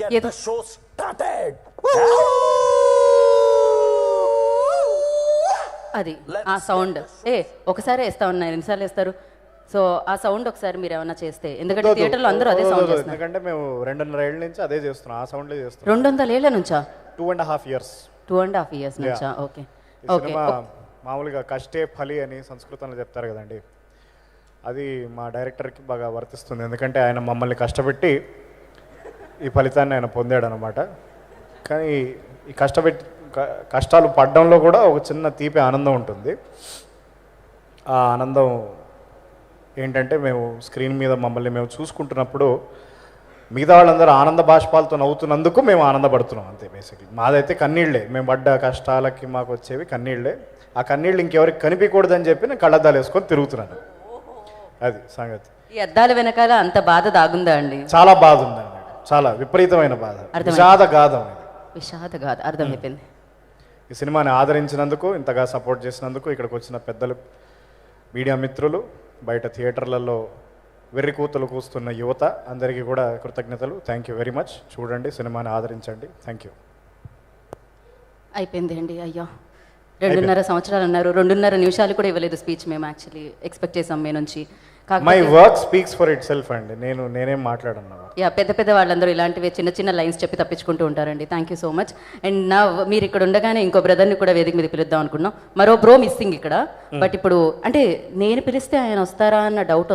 get ఏదో- the show started. అది ఆ సౌండ్ ఒకసారి వేస్తా ఉన్నారు, ఎన్నిసార్లు వేస్తారు? సో ఆ సౌండ్ ఒకసారి మీరు ఏమన్నా చేస్తే, ఎందుకంటే థియేటర్లో అందరూ అదే సౌండ్ చేస్తున్నారు. ఎందుకంటే మేము 2.5 ఏళ్ళ నుంచి అదే చేస్తున్నాం, ఆ సౌండ్లే చేస్తున్నాం. 200 ఏళ్ల నుంచా? 2.5 years. 2.5 years నుంచా? ఓకే ఈ సినిమా మామూలుగా కష్టే ఫలి అని సంస్కృతంలో చెప్తారు కదండి, అది మా డైరెక్టర్కి బాగా వర్తిస్తుంది. ఎందుకంటే ఆయన మమ్మల్ని కష్టపెట్టి ఈ ఫలితాన్ని ఆయన పొందాడు అనమాట. కానీ ఈ కష్టాలు పడడంలో కూడా ఒక చిన్న తీపి ఆనందం ఉంటుంది. ఆ ఆనందం ఏంటంటే మేము స్క్రీన్ మీద మమ్మల్ని మేము చూసుకుంటున్నప్పుడు మిగతా వాళ్ళందరూ ఆనంద బాష్పాలతో నవ్వుతున్నందుకు మేము ఆనందపడుతున్నాం అంతే. బేసిక్లీ మాదైతే కన్నీళ్ళే, మేము పడ్డ కష్టాలకి మాకు వచ్చేవి కన్నీళ్ళే. ఆ కన్నీళ్ళు ఇంకెవరికి కనిపించకూడదని చెప్పి నేను కళ్ళద్దాలు వేసుకొని తిరుగుతున్నాను. అది సంగతి. ఈ అద్దాల వెనకాల అంత బాధ దాగుందా అండి? చాలా బాధ ఉందండి, చాలా విపరీతమైన బాధ, విషాదగాథ. అర్థమైపోయింది. ఈ సినిమాని ఆదరించినందుకు, ఇంతగా సపోర్ట్ చేసినందుకు, ఇక్కడికి వచ్చిన పెద్దలు, మీడియా మిత్రులు, బయట థియేటర్లలో వెర్రి కూతలు కూస్తున్న యువత అందరికీ కూడా కృతజ్ఞతలు. Thank you very much. చూడండి, సినిమాని ఆదరించండి. Thank you. అయిపోయింది అండి. అయ్యో 2.5 సంవత్సరాలు అన్నారు, 2.5 నిమిషాలు కూడా ఇవ్వలేదు స్పీచ్. మేము యాక్చువల్లీ ఎక్స్పెక్ట్ చేసాం మీ నుంచి. My work speaks for it self అండి. నేనేం మాట్లాడను. యా, పెద్ద వాళ్ళందరూ ఇలాంటివి చిన్న లైన్స్ చెప్పి తప్పించుకుంటూ ఉంటారండి. Thank you so much. And నా మీరు ఇక్కడ ఉండగానే ఇంకో బ్రదర్ని కూడా వేదిక మీద పిలుద్దాం అనుకున్నాం. మరో బ్రో మిస్సింగ్ ఇక్కడ. బట్ ఇప్పుడు అంటే నేను పిలిస్తే ఆయన వస్తారా అన్న డౌట్ వస్తుంది.